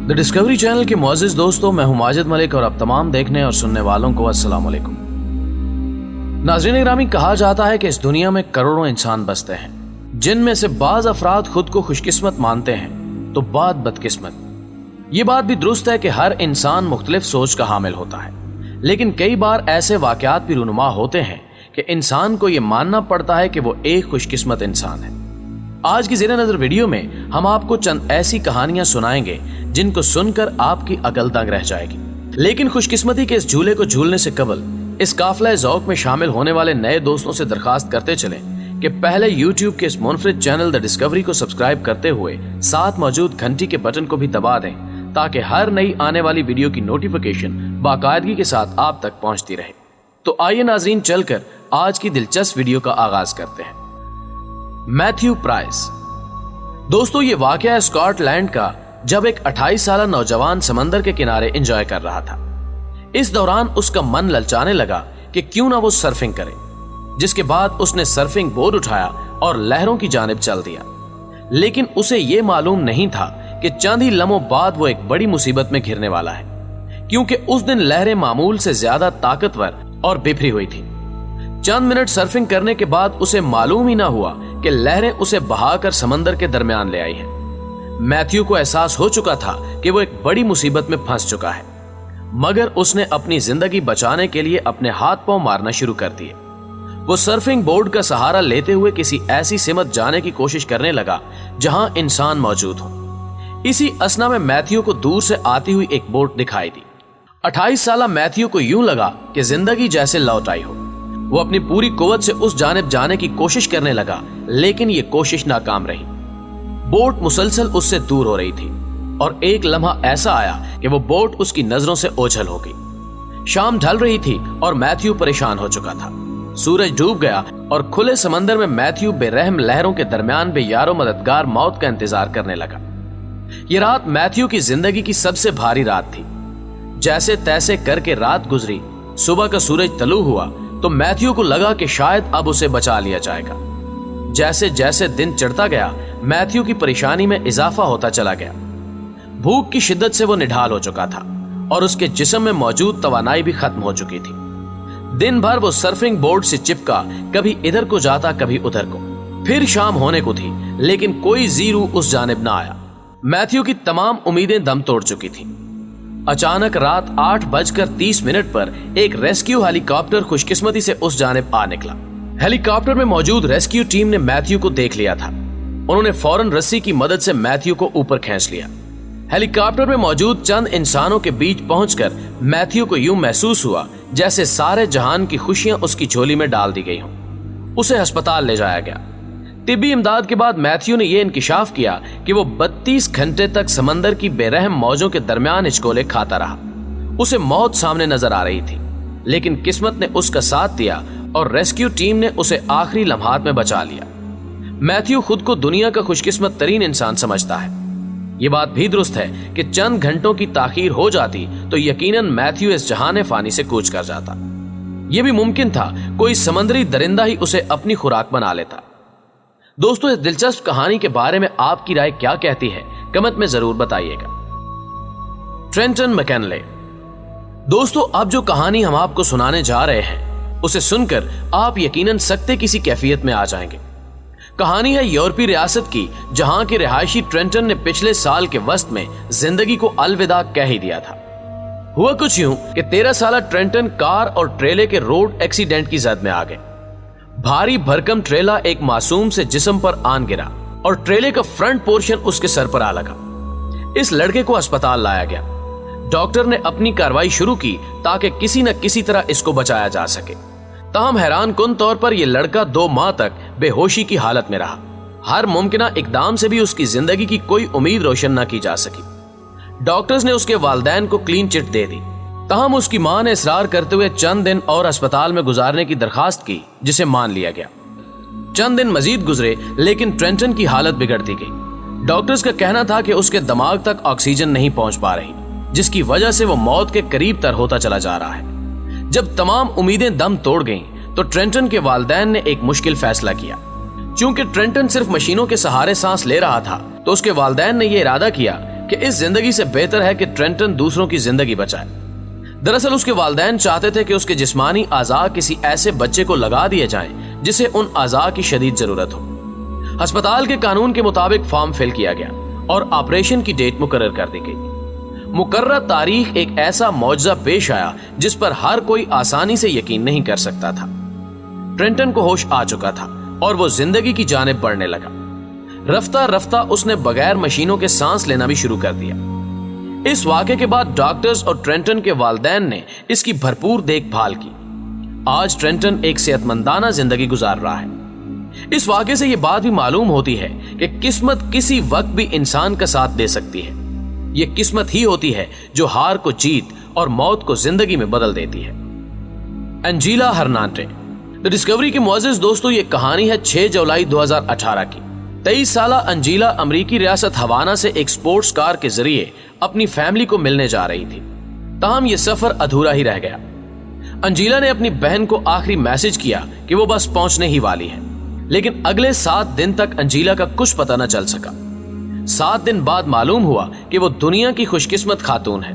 The discovery channel के मुअज़्ज़िज़ दोस्तों, मैं हूं माजिद मलिक और अब तमाम देखने और सुनने वालों को अस्सलाम वालेकुम। नाज़रीन ग्रामी, कहा जाता है कि इस दुनिया में करोड़ों इंसान बसते हैं, जिनमें से बाज़ अफराद खुद को खुशकिस्मत मानते हैं तो बाद बदकिस्मत। ये बात भी दुरुस्त है कि हर इंसान मुख्तलिफ सोच का हामिल होता है, लेकिन कई बार ऐसे वाक़यात भी रूनुमा होते हैं कि इंसान को ये मानना पड़ता है कि वो एक खुशकिस्मत इंसान है। आज की ज़ेरे नज़र वीडियो में हम आपको चंद ऐसी कहानियां सुनाएंगे जिनको सुनकर आपकी अकल दंग रह जाएगी। लेकिन खुशकिस्मती के इस झूले को झूलने से कबल इस काफिला ज़ौक़ में शामिल होने वाले नए दोस्तों से दरखास्त करते चलें कि पहले YouTube के इस मुनफरिद चैनल द डिस्कवरी को सब्सक्राइब करते हुए साथ मौजूद घंटी के बटन को भी दबा दें, ताकि हर नई आने वाली वीडियो की नोटिफिकेशन बाकायदगी के साथ आप तक पहुंचती रहे। तो आइए नाज़रीन, चलकर आज की दिलचस्प वीडियो का आगाज करते हैं। Matthew price. दोस्तों, ये वाकया है स्कॉटलैंड का, जब एक 28 साल नौजवान समंदर के किनारे एंजॉय कर रहा था। इस दौरान उसका मन ललचाने लगा कि क्यों ना वो सर्फिंग करे, जिसके बाद उसने सर्फिंग बोर्ड उठाया और लहरों की जानिब चल दिया। लेकिन उसे ये मालूम नहीं था कि चंद ही लम्हों बाद वो एक बड़ी मुसीबत में घिरने वाला है, क्योंकि उस दिन लहरें मामूल से ज्यादा ताकतवर और बिफरी हुई थी। चंद मिनट सर्फिंग करने के बाद उसे मालूम ही ना हुआ कि लहरें उसे बहाकर समंदर के दरमियान ले आई हैं। मैथ्यू को एहसास हो चुका था कि वो एक बड़ी मुसीबत में फंस चुका है, मगर उसने अपनी जिंदगी बचाने के लिए अपने हाथ पांव मारना शुरू कर दिए। वो सर्फिंग बोर्ड का सहारा लेते हुए किसी ऐसी सिमत जाने की कोशिश करने लगा जहां इंसान मौजूद हो। इसी असना में मैथ्यू को दूर से आती हुई एक बोट दिखाई दी। 28 साल मैथ्यू को यूं लगा कि जिंदगी जैसे लौट आई हो। वो अपनी पूरी कुव्वत से उस जानिब जाने की कोशिश करने लगा, लेकिन ये कोशिश नाकाम रही। बोट मुसलसल उससे दूर हो रही थी और एक लम्हा ऐसा आया कि वो बोट उसकी नजरों से ओझल हो गई। शाम ढल रही थी और मैथ्यू परेशान हो चुका था। सूरज डूब गया और खुले समंदर में मैथ्यू बेरहम लहरों के दरमियान बेयारो मददगार मौत का इंतजार करने लगा। ये रात मैथ्यू की जिंदगी की सबसे भारी रात थी। जैसे तैसे करके रात गुजरी, सुबह का सूरज तलू हुआ तो मैथ्यू को लगा कि शायद अब उसे बचा लिया जाएगा। जैसे जैसे दिन चढ़ता गया, मैथ्यू की परेशानी में इजाफा होता चला गया। भूख की शिद्दत से वो निढाल हो चुका था और उसके जिस्म में मौजूद तवानाई भी खत्म हो चुकी थी। दिन भर वो सर्फिंग बोर्ड से चिपका, कभी इधर को जाता कभी उधर को। फिर शाम होने को थी, लेकिन कोई जीरू उस जानिब ना आया। मैथ्यू की तमाम उम्मीदें दम तोड़ चुकी थी। अचानक रात 8:30 पर एक रेस्क्यू हेलीकॉप्टर खुशकिस्मती से उस जानिब आ निकला। हेलीकॉप्टर में मौजूद रेस्क्यू टीम ने मैथ्यू को देख लिया था। उन्होंने फौरन रस्सी की मदद से मैथ्यू को ऊपर खींच लिया। हेलीकॉप्टर में मौजूद चंद इंसानों के बीच पहुंचकर मैथ्यू को यूं महसूस हुआ जैसे सारे जहान की खुशियां उसकी झोली में डाल दी गई हों। उसे अस्पताल ले जाया गया। तिब्बी इमदाद के बाद मैथ्यू ने यह इंकिशाफ किया कि वो 32 घंटे तक समंदर की बेरहम मौजों के दरमियान हिचकोले खाता रहा। उसे मौत सामने नजर आ रही थी, लेकिन किस्मत ने उसका साथ दिया और रेस्क्यू टीम ने उसे आखिरी लम्हात में बचा लिया। मैथ्यू खुद को दुनिया का खुशकिस्मत तरीन इंसान समझता है। ये बात भी दुरुस्त है कि चंद घंटों की ताखीर हो जाती तो यकीनन मैथ्यू इस जहान फानी से कूच कर जाता। यह भी मुमकिन था कोई समंदरी दरिंदा ही उसे अपनी खुराक बना लेता। दोस्तों, इस दिलचस्प कहानी के बारे में आपकी राय क्या कहती है, कमेंट में जरूर बताइएगा। ट्रेंटन मैकनले। दोस्तों, अब जो कहानी हम आपको सुनाने जा रहे हैं, उसे सुनकर आप यकीनन सख्ते किसी कैफियत में आ जाएंगे। कहानी है यूरोपीय रियासत की, जहां के रिहायशी ट्रेंटन ने पिछले साल के वस्त में जिंदगी को अलविदा कह ही दिया था। हुआ कुछ यूं कि 13 साल ट्रेंटन कार और ट्रेले के रोड एक्सीडेंट की जद में आ गए। भारी भरकम ट्रेला एक मासूम से जिस्म पर आन गिरा और ट्रेले का फ्रंट पोर्शन उसके सर पर आ लगा। इस लड़के को अस्पताल लाया गया। डॉक्टर ने अपनी कार्रवाई शुरू की ताकि किसी न किसी तरह इसको बचाया जा सके। ताहम हैरान कुन तौर पर यह लड़का 2 माह तक बेहोशी की हालत में रहा। हर मुमकिना इकदाम से भी उसकी जिंदगी की कोई उम्मीद रोशन न की जा सकी। डॉक्टर्स ने उसके वालिदैन को क्लीन चिट दे दी। ताहम उसकी मां ने इसरार करते हुए चंद दिन और अस्पताल में गुजारने की दरखास्त की, जिसे मान लिया गया। चंद दिन मजीद गुजरे, लेकिन ट्रेंटन की हालत बिगड़ती गई। डॉक्टर्स का कहना था कि उसके दिमाग तक ऑक्सीजन नहीं पहुंच पा रही, जिसकी वजह से वो मौत के करीब तर होता चला जा रहा है। जब तमाम उम्मीदें दम तोड़ गईं, तो ट्रेंटन के वालिदैन ने एक मुश्किल फैसला किया। चूंकि ट्रेंटन सिर्फ मशीनों के सहारे सांस ले रहा था, तो उसके वालिदैन ने यह इरादा किया کہ اس زندگی سے بہتر ہے کہ ٹرینٹن دوسروں کی زندگی بچائے۔ دراصل اس کے والدین چاہتے تھے کہ اس کے جسمانی اعضاء کسی ایسے بچے کو لگا دیے جائیں جسے ان اعضاء کی شدید ضرورت ہو۔ ہسپتال کے قانون کے مطابق فارم فل کیا گیا اور آپریشن کی ڈیٹ مقرر کر دی گئی۔ مقررہ تاریخ ایک ایسا معجزہ پیش آیا جس پر ہر کوئی آسانی سے یقین نہیں کر سکتا تھا۔ ٹرینٹن کو ہوش آ چکا تھا اور وہ زندگی کی جانب بڑھنے لگا۔ رفتہ رفتہ اس نے بغیر مشینوں کے سانس لینا بھی شروع کر دیا۔ اس واقعے کے بعد ڈاکٹرز اور ٹرینٹن کے والدین نے اس کی بھرپور دیکھ بھال کی۔ آج ٹرینٹن ایک صحت مندانہ زندگی گزار رہا ہے۔ اس واقعے سے یہ بات بھی معلوم ہوتی ہے کہ قسمت کسی وقت بھی انسان کا ساتھ دے سکتی ہے۔ یہ قسمت ہی ہوتی ہے جو ہار کو جیت اور موت کو زندگی میں بدل دیتی ہے۔ انجیلا ہرنانڈے۔ دی ڈسکوری کے معزز دوستو، یہ کہانی ہے 6 جولائی 2018 کی۔ 23 سالہ انجیلا امریکی ریاست ہوانہ سے ایک سپورٹس کار کے ذریعے اپنی فیملی کو ملنے جا رہی تھی، تاہم یہ سفر ادھورا ہی رہ گیا۔ انجیلا نے اپنی بہن کو آخری میسج کیا کہ وہ بس پہنچنے ہی والی ہے، لیکن اگلے 7 دن تک انجیلا کا کچھ پتہ نہ چل سکا۔ 7 دن بعد معلوم ہوا کہ وہ دنیا کی خوش قسمت خاتون ہے۔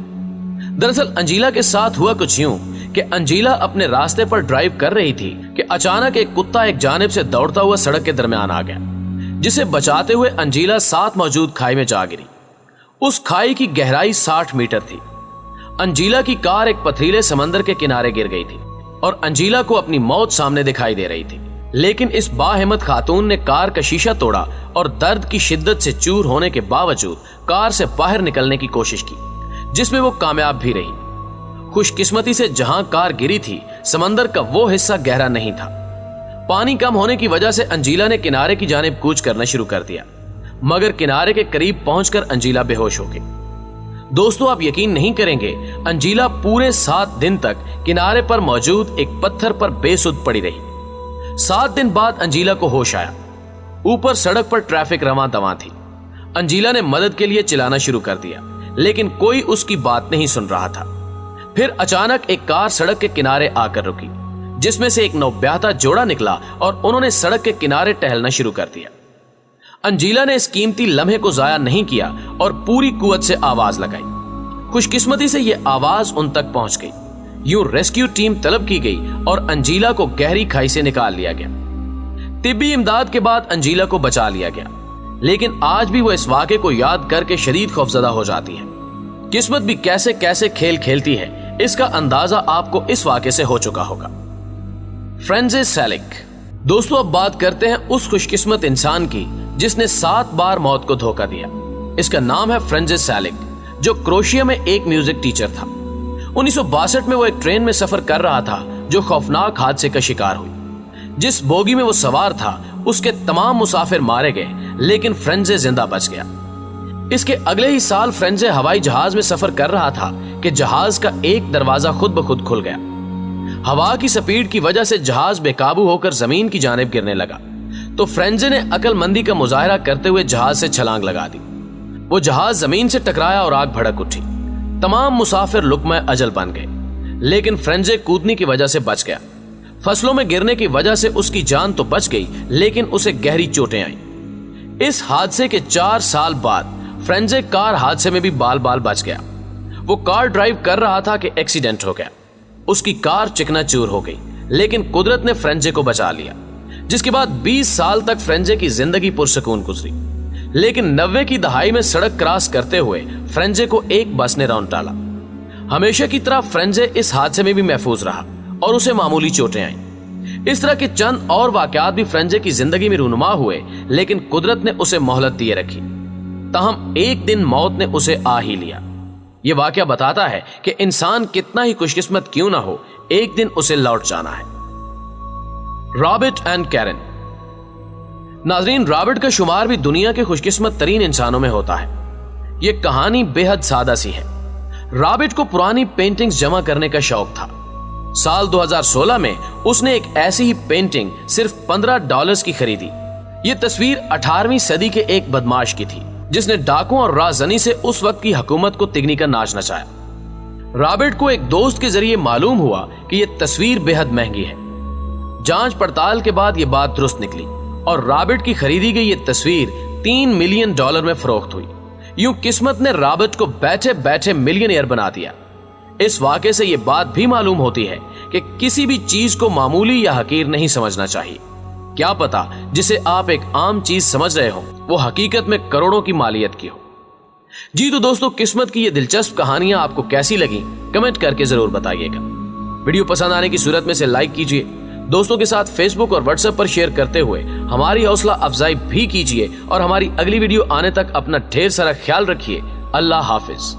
دراصل انجیلا کے ساتھ ہوا کچھ یوں کہ انجیلا اپنے راستے پر ڈرائیو کر رہی تھی کہ اچانک ایک کتا ایک جانب سے دوڑتا ہوا سڑک کے درمیان آ گیا، جسے بچاتے ہوئے انجیلا ساتھ موجود کھائی میں جا گری۔ اس کھائی کی گہرائی 60 میٹر تھی۔ انجیلا کی کار ایک پتھریلے سمندر کے کنارے گر گئی تھی اور انجیلا کو اپنی موت سامنے دکھائی دے رہی تھی، لیکن اس باہمت خاتون نے کار کا شیشہ توڑا اور درد کی شدت سے چور ہونے کے باوجود کار سے باہر نکلنے کی کوشش کی، جس میں وہ کامیاب بھی رہی۔ خوش قسمتی سے جہاں کار گری تھی، سمندر کا وہ حصہ گہرا نہیں تھا۔ پانی کم ہونے کی وجہ سے انجیلا نے کنارے کی جانب کوچ کرنا شروع کر دیا، مگر کنارے کے قریب پہنچ کر انجیلا بے ہوش ہو گئی۔ دوستو، آپ یقین نہیں کریں گے، انجیلا پورے 7 دن تک کنارے پر موجود ایک پتھر پر بے سدھ پڑی رہی۔ 7 دن بعد انجیلا کو ہوش آیا۔ اوپر سڑک پر ٹریفک رواں دواں تھی۔ انجیلا نے مدد کے لیے چلانا شروع کر دیا، لیکن کوئی اس کی بات نہیں سن رہا تھا۔ پھر اچانک ایک کار سڑک کے کنارے آ کر رکی، جس میں سے ایک نوبیاہتا جوڑا نکلا اور انہوں نے سڑک کے کنارے ٹہلنا شروع کر دیا۔ انجیلا نے اس قیمتی لمحے کو ضائع نہیں کیا اور پوری قوت سے آواز لگائی۔ خوش قسمتی سے یہ آواز ان تک پہنچ گئی۔ یوں ریسکیو ٹیم طلب کی گئی اور انجیلا کو گہری کھائی سے نکال لیا گیا۔ طبی امداد کے بعد انجیلا کو بچا لیا گیا، لیکن آج بھی وہ اس واقعے کو یاد کر کے شدید خوفزدہ ہو جاتی ہے۔ قسمت بھی کیسے کیسے کھیل کھیلتی ہے، اس کا اندازہ آپ کو اس واقعے سے ہو چکا ہوگا۔ فرینزس سیلک۔ دوستو، اب بات کرتے ہیں اس خوش قسمت انسان کی جس نے 7 بار موت کو دھوکہ دیا۔ اس کا نام ہے فرینزس سیلک، جو کروشیا میں ایک میوزک ٹیچر تھا۔ 1962 میں وہ ایک ٹرین میں سفر کر رہا تھا جو خوفناک حادثے کا شکار ہوئی۔ جس بوگی میں وہ سوار تھا اس کے تمام مسافر مارے گئے، لیکن فرینزے زندہ بچ گیا۔ اس کے اگلے ہی سال فرینزے ہوائی جہاز میں سفر کر رہا تھا کہ جہاز کا ایک دروازہ خود بخود کھل گیا۔ ہوا کی سپیڈ کی وجہ سے جہاز بے قابو ہو کر زمین کی جانب گرنے لگا، تو فرینزے نے عقل مندی کا مظاہرہ کرتے ہوئے جہاز سے چھلانگ لگا دی۔ وہ جہاز زمین سے ٹکرایا اور آگ بھڑک اٹھی۔ تمام مسافر لقمہ اجل بن گئے، لیکن فرینزے کودنے کی وجہ سے بچ گیا۔ فصلوں میں گرنے کی وجہ سے اس کی جان تو بچ گئی، لیکن اسے گہری چوٹیں آئیں۔ اس حادثے کے 4 سال بعد فرینزے کار حادثے میں بھی بال بال بچ گیا۔ وہ کار ڈرائیو کر رہا تھا کہ ایکسیڈنٹ ہو گیا۔ اس کی کار چکنا چور ہو گئی، لیکن قدرت نے فرینزے کو بچا لیا، جس کے بعد 20 سال تک فرینزے کی زندگی پرسکون گزری۔ لیکن 90 کی دہائی میں سڑک کراس کرتے ہوئے فرینزے کو ایک بس نے راؤنڈ ڈالا۔ ہمیشہ کی طرح فرینزے اس حادثے میں بھی محفوظ رہا اور اسے معمولی چوٹیں آئیں۔ اس طرح کے چند اور واقعات بھی فرینزے کی زندگی میں رونما ہوئے، لیکن قدرت نے اسے مہلت دیے رکھی۔ تاہم ایک دن موت نے اسے آ ہی لیا۔ یہ واقعہ بتاتا ہے کہ انسان کتنا ہی خوش قسمت کیوں نہ ہو، ایک دن اسے لوٹ جانا ہے۔ Robert and Keran. ناظرین، رابرٹ کا شمار بھی دنیا کے خوش قسمت ترین انسانوں میں ہوتا ہے۔ یہ کہانی بے حد سادہ سی ہے۔ رابرٹ کو پرانی پینٹنگز جمع کرنے کا شوق تھا۔ سال 2016 میں اس نے ایک ایسی ہی پینٹنگ صرف $15 کی خریدی۔ یہ تصویر 18ویں صدی کے ایک بدماش کی تھی، جس نے ڈاکوں اور رازنی سے اس وقت کی حکومت کو تگنی کا ناچ نچایا۔ رابرٹ کو ایک دوست کے ذریعے معلوم ہوا کہ یہ تصویر بے حد مہنگی ہے۔ جانچ پڑتال کے بعد یہ بات درست نکلی اور رابرٹ کی خریدی گئی یہ تصویر $3 ملین میں فروخت ہوئی۔ यूं किस्मत ने रॉबर्ट को बैठे बैठे मिलियनेयर बना दिया। इस वाक़े से ये बात भी मालूम होती है कि किसी भी चीज को मामूली या हकीर नहीं समझना चाहिए। क्या पता जिसे आप एक आम चीज समझ रहे हो वो हकीकत में करोड़ों की मालियत की हो। जी तो दोस्तों, किस्मत की ये दिलचस्प कहानियां आपको कैसी लगी कमेंट करके जरूर बताइएगा। वीडियो पसंद आने की सूरत में से लाइक कीजिए, दोस्तों के साथ फेसबुक और व्हाट्सएप पर शेयर करते हुए हमारी हौसला अफजाई भी कीजिए और हमारी अगली वीडियो आने तक अपना ढेर सारा ख्याल रखिए। अल्लाह हाफिज।